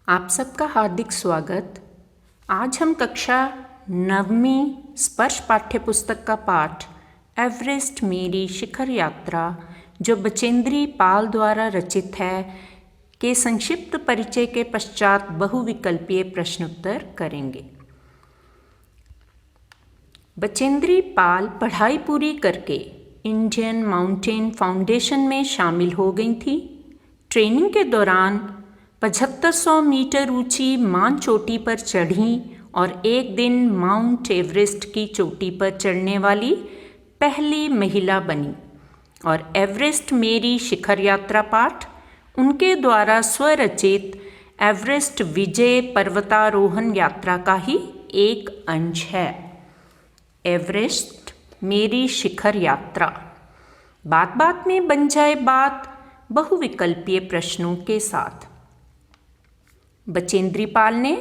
आप सबका हार्दिक स्वागत। आज हम कक्षा 9वीं स्पर्श पाठ्य पुस्तक का पाठ एवरेस्ट मेरी शिखर यात्रा, जो बचेंद्री पाल द्वारा रचित है, के संक्षिप्त परिचय के पश्चात बहुविकल्पीय प्रश्नोत्तर करेंगे। बचेंद्री पाल पढ़ाई पूरी करके इंडियन माउंटेन फाउंडेशन में शामिल हो गई थी। ट्रेनिंग के दौरान 7500 मीटर ऊंची मान चोटी पर चढ़ी और एक दिन माउंट एवरेस्ट की चोटी पर चढ़ने वाली पहली महिला बनी। और एवरेस्ट मेरी शिखर यात्रा पाठ उनके द्वारा स्वरचित एवरेस्ट विजय पर्वतारोहण यात्रा का ही एक अंश है। एवरेस्ट मेरी शिखर यात्रा। बात बात में बन जाए बात बहुविकल्पीय प्रश्नों के साथ। बचेंद्री पाल ने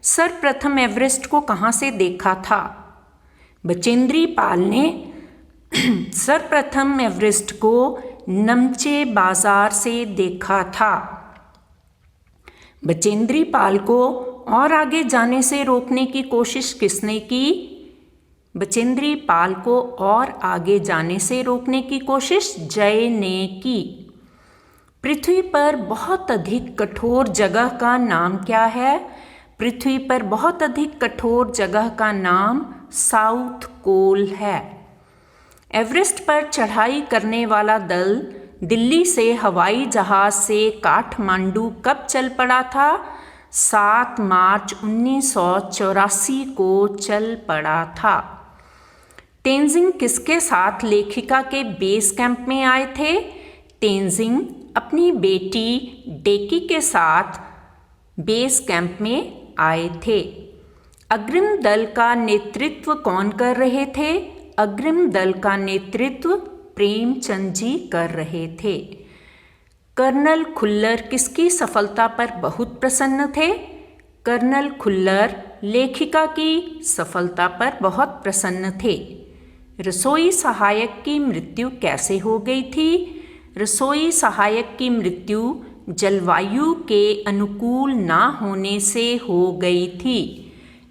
सर्वप्रथम एवरेस्ट को कहाँ से देखा था? बचेंद्री पाल ने सर्वप्रथम एवरेस्ट को नमचे बाजार से देखा था। बचेंद्री पाल को और आगे जाने से रोकने की कोशिश किसने की? बचेंद्री पाल को और आगे जाने से रोकने की कोशिश जय ने की। पृथ्वी पर बहुत अधिक कठोर जगह का नाम क्या है? पृथ्वी पर बहुत अधिक कठोर जगह का नाम साउथ पोल है। एवरेस्ट पर चढ़ाई करने वाला दल दिल्ली से हवाई जहाज से काठमांडू कब चल पड़ा था? 7 मार्च 1984 को चल पड़ा था। तेंजिंग किसके साथ लेखिका के बेस कैंप में आए थे? तेंजिंग अपनी बेटी डेकी के साथ बेस कैंप में आए थे। अग्रिम दल का नेतृत्व कौन कर रहे थे? अग्रिम दल का नेतृत्व प्रेमचंद जी कर रहे थे। कर्नल खुल्लर किसकी सफलता पर बहुत प्रसन्न थे? कर्नल खुल्लर लेखिका की सफलता पर बहुत प्रसन्न थे। रसोई सहायक की मृत्यु कैसे हो गई थी? रसोई सहायक की मृत्यु जलवायु के अनुकूल ना होने से हो गई थी।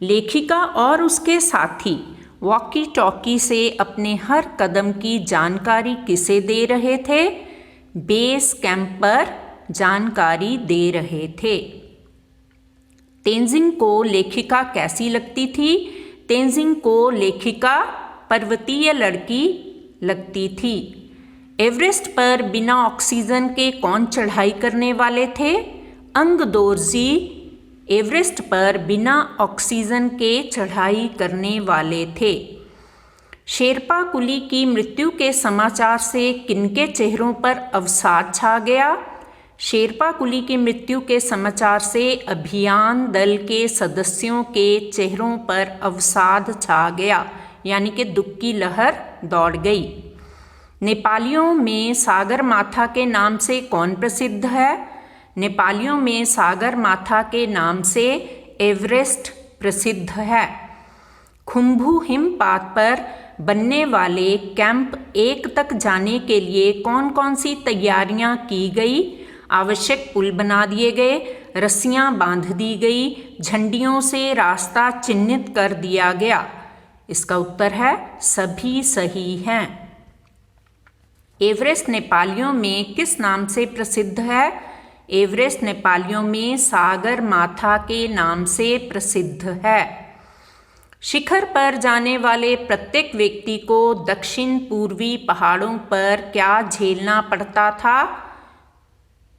लेखिका और उसके साथी वॉकी टॉकी से अपने हर कदम की जानकारी किसे दे रहे थे? बेस कैंप पर जानकारी दे रहे थे। तेंजिंग को लेखिका कैसी लगती थी? तेंजिंग को लेखिका पर्वतीय लड़की लगती थी। एवरेस्ट पर बिना ऑक्सीजन के कौन चढ़ाई करने वाले थे? अंग दोरजी एवरेस्ट पर बिना ऑक्सीजन के चढ़ाई करने वाले थे। शेरपा कुली की मृत्यु के समाचार से किनके चेहरों पर अवसाद छा गया? शेरपा कुली की मृत्यु के समाचार से अभियान दल के सदस्यों के चेहरों पर अवसाद छा गया, यानी कि दुख की लहर दौड़ गई। नेपालियों में सागर माथा के नाम से कौन प्रसिद्ध है? नेपालियों में सागर माथा के नाम से एवरेस्ट प्रसिद्ध है। खुम्बू हिमपात पर बनने वाले कैंप 1 तक जाने के लिए कौन कौन सी तैयारियां की गई? आवश्यक पुल बना दिए गए, रस्सियां बांध दी गई, झंडियों से रास्ता चिन्हित कर दिया गया। इसका उत्तर है सभी सही हैं। एवरेस्ट नेपालियों में किस नाम से प्रसिद्ध है? एवरेस्ट नेपालियों में सागर माथा के नाम से प्रसिद्ध है। शिखर पर जाने वाले प्रत्येक व्यक्ति को दक्षिण पूर्वी पहाड़ों पर क्या झेलना पड़ता था?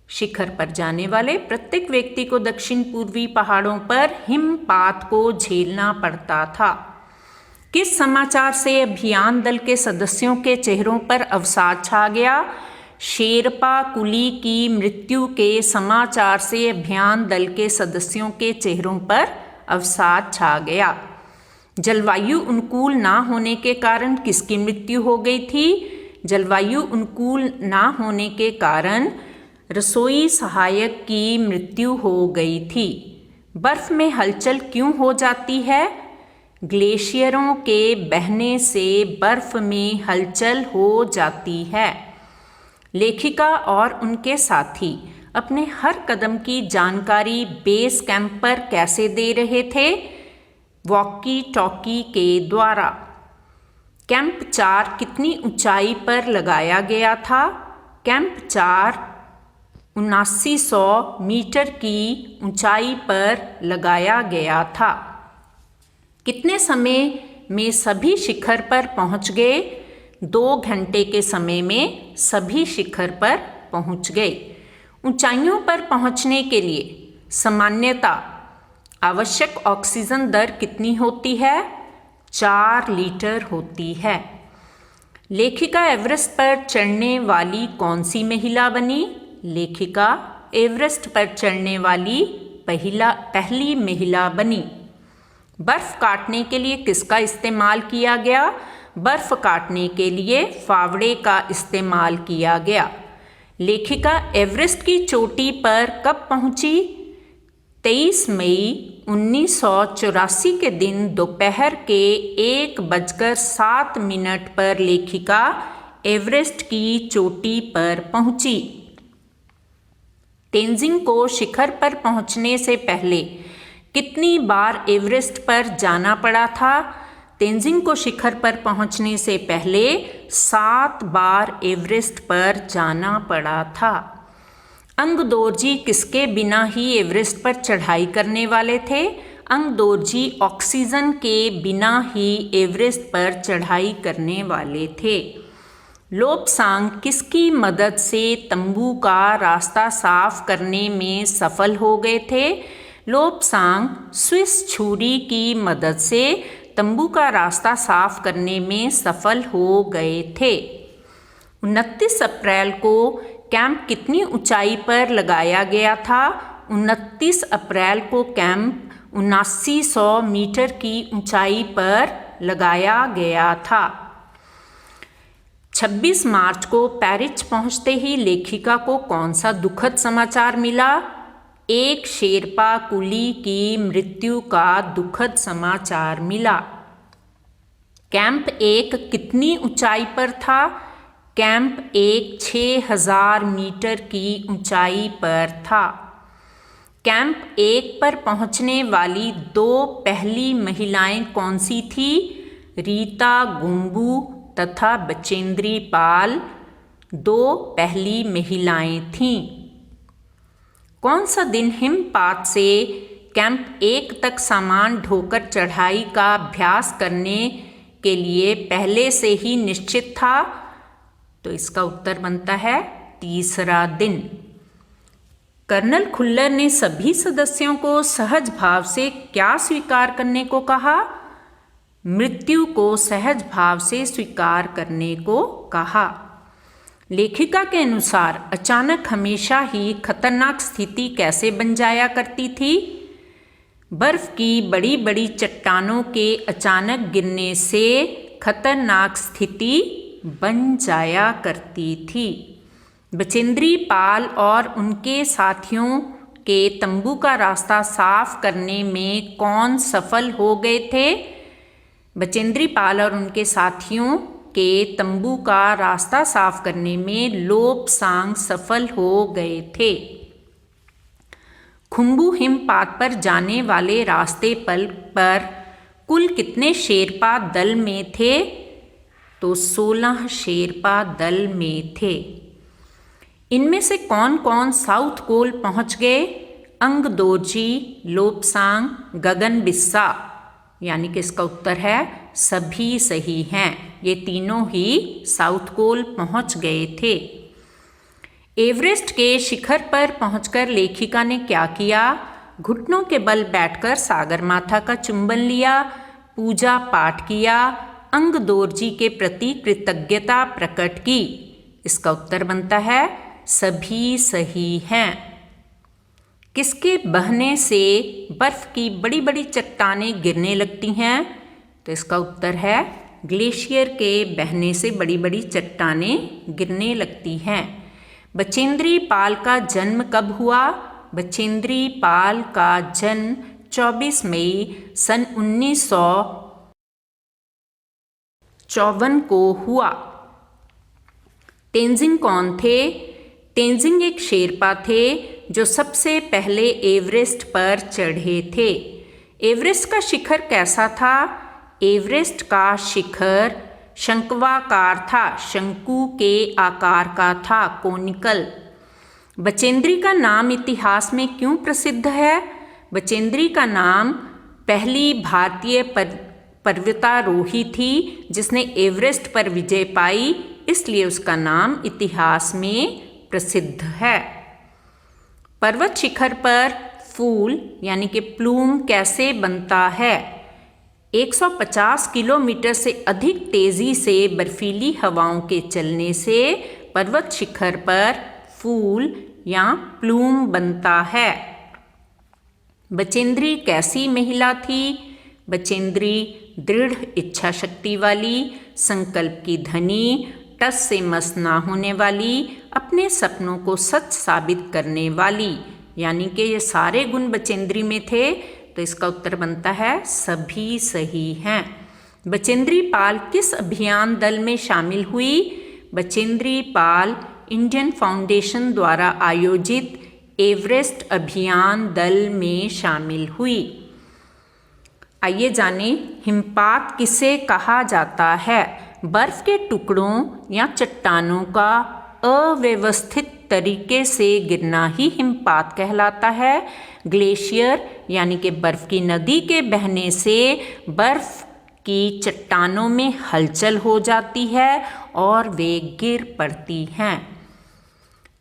शिखर पर जाने वाले प्रत्येक व्यक्ति को दक्षिण पूर्वी पहाड़ों पर हिमपात को झेलना पड़ता था। किस समाचार से अभियान दल के सदस्यों के चेहरों पर अवसाद छा गया? शेरपा कुली की मृत्यु के समाचार से अभियान दल के सदस्यों के चेहरों पर अवसाद छा गया। जलवायु अनुकूल ना होने के कारण किसकी मृत्यु हो गई थी? जलवायु अनुकूल ना होने के कारण रसोई सहायक की मृत्यु हो गई थी। बर्फ में हलचल क्यों हो जाती है? ग्लेशियरों के बहने से बर्फ में हलचल हो जाती है। लेखिका और उनके साथी अपने हर कदम की जानकारी बेस कैंप पर कैसे दे रहे थे? वॉकी टॉकी के द्वारा। कैंप 4 कितनी ऊंचाई पर लगाया गया था? कैंप 4 7900 मीटर की ऊंचाई पर लगाया गया था। कितने समय में सभी शिखर पर पहुंच गए? 2 घंटे के समय में सभी शिखर पर पहुंच गए। ऊंचाइयों पर पहुंचने के लिए सामान्यतः आवश्यक ऑक्सीजन दर कितनी होती है? 4 लीटर होती है। लेखिका एवरेस्ट पर चढ़ने वाली कौन सी महिला बनी? लेखिका एवरेस्ट पर चढ़ने वाली पहली महिला बनी। बर्फ काटने के लिए किसका इस्तेमाल किया गया? बर्फ काटने के लिए फावड़े का इस्तेमाल किया गया। लेखिका एवरेस्ट की चोटी पर कब पहुंची? 23 मई 1984 के दिन दोपहर के 1:07 पर लेखिका एवरेस्ट की चोटी पर पहुंची। तेंजिंग को शिखर पर पहुंचने से पहले कितनी बार एवरेस्ट पर जाना पड़ा था? तेंजिंग को शिखर पर पहुंचने से पहले 7 बार एवरेस्ट पर जाना पड़ा था। अंगदोर्जी किसके बिना ही एवरेस्ट पर चढ़ाई करने वाले थे? अंगदोर्जी ऑक्सीजन के बिना ही एवरेस्ट पर चढ़ाई करने वाले थे। लोब्सांग किसकी मदद से तंबू का रास्ता साफ करने में सफल हो गए थे? लोब्सांग स्विस छुरी की मदद से तंबू का रास्ता साफ करने में सफल हो गए थे। 29 अप्रैल को कैंप कितनी ऊंचाई पर लगाया गया था? 29 अप्रैल को कैंप 7900 मीटर की ऊंचाई पर लगाया गया था। 26 मार्च को पेरिस पहुंचते ही लेखिका को कौन सा दुखद समाचार मिला? एक शेरपा कुली की मृत्यु का दुखद समाचार मिला। कैंप 1 कितनी ऊंचाई पर था? कैंप 1 6000 मीटर की ऊंचाई पर था। कैंप 1 पर पहुंचने वाली 2 पहली महिलाएं कौन सी थी? रीता गुम्बू तथा बचेंद्री पाल 2 पहली महिलाएं थीं। कौन सा दिन हिमपात से कैंप 1 तक सामान ढोकर चढ़ाई का अभ्यास करने के लिए पहले से ही निश्चित था? तो इसका उत्तर बनता है तीसरा दिन। कर्नल खुल्लर ने सभी सदस्यों को सहज भाव से क्या स्वीकार करने को कहा? मृत्यु को सहज भाव से स्वीकार करने को कहा। लेखिका के अनुसार अचानक हमेशा ही खतरनाक स्थिति कैसे बन जाया करती थी? बर्फ की बड़ी बड़ी चट्टानों के अचानक गिरने से खतरनाक स्थिति बन जाया करती थी। बचेंद्री पाल और उनके साथियों के तंबू का रास्ता साफ करने में कौन सफल हो गए थे? बचेंद्री पाल और उनके साथियों के तंबू का रास्ता साफ करने में लोब्सांग सफल हो गए थे। खुम्बू हिमपात पर जाने वाले रास्ते पर कुल कितने शेरपा दल में थे? तो 16 शेरपा दल में थे। इनमें से कौन कौन साउथ पोल पहुंच गए? अंगदोर्जी, लोब्सांग, गगन बिस्सा। यानी कि इसका उत्तर है सभी सही हैं। ये तीनों ही साउथ पोल पहुंच गए थे। एवरेस्ट के शिखर पर पहुंचकर लेखिका ने क्या किया? घुटनों के बल बैठकर सागरमाथा का चुंबन लिया, पूजा पाठ किया, अंगदोर्जी के प्रति कृतज्ञता प्रकट की। इसका उत्तर बनता है सभी सही हैं। किसके बहने से बर्फ की बड़ी बड़ी चट्टानें गिरने लगती हैं? तो इसका उत्तर है ग्लेशियर के बहने से बड़ी बड़ी चट्टानें गिरने लगती हैं। बचेंद्री पाल का जन्म कब हुआ? बचेंद्री पाल का जन्म 24 मई सन 1954 को हुआ। तेंजिंग कौन थे? तेंजिंग एक शेरपा थे जो सबसे पहले एवरेस्ट पर चढ़े थे। एवरेस्ट का शिखर कैसा था? एवरेस्ट का शिखर शंक्वाकार था, शंकु के आकार का था, कोनिकल। बचेंद्री का नाम इतिहास में क्यों प्रसिद्ध है? बचेंद्री का नाम पहली भारतीय पर्वतारोही थी जिसने एवरेस्ट पर विजय पाई, इसलिए उसका नाम इतिहास में प्रसिद्ध है। पर्वत शिखर पर फूल यानी कि प्लूम कैसे बनता है? 150 किलोमीटर से अधिक तेजी से बर्फीली हवाओं के चलने से पर्वत शिखर पर फूल या प्लूम बनता है। बचेंद्री कैसी महिला थी? बचेंद्री दृढ़ इच्छा शक्ति वाली, संकल्प की धनी, टस से मस ना होने वाली, अपने सपनों को सच साबित करने वाली, यानी कि ये सारे गुण बचेंद्री में थे, तो इसका उत्तर बनता है सभी सही हैं। बचेंद्री पाल किस अभियान दल में शामिल हुई? बचेंद्री पाल इंडियन फाउंडेशन द्वारा आयोजित एवरेस्ट अभियान दल में शामिल हुई। आइए जानें हिमपात किसे कहा जाता है? बर्फ के टुकड़ों या चट्टानों का अव्यवस्थित तरीके से गिरना ही हिमपात कहलाता है। ग्लेशियर यानी कि बर्फ की नदी के बहने से बर्फ की चट्टानों में हलचल हो जाती है और वे गिर पड़ती हैं।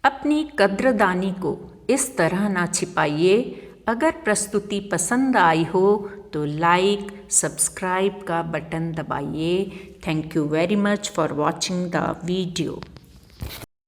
अपनी कद्रदानी को इस तरह ना छिपाइए। अगर प्रस्तुति पसंद आई हो तो लाइक, सब्सक्राइब का बटन दबाइए। Thank you very much for watching the video.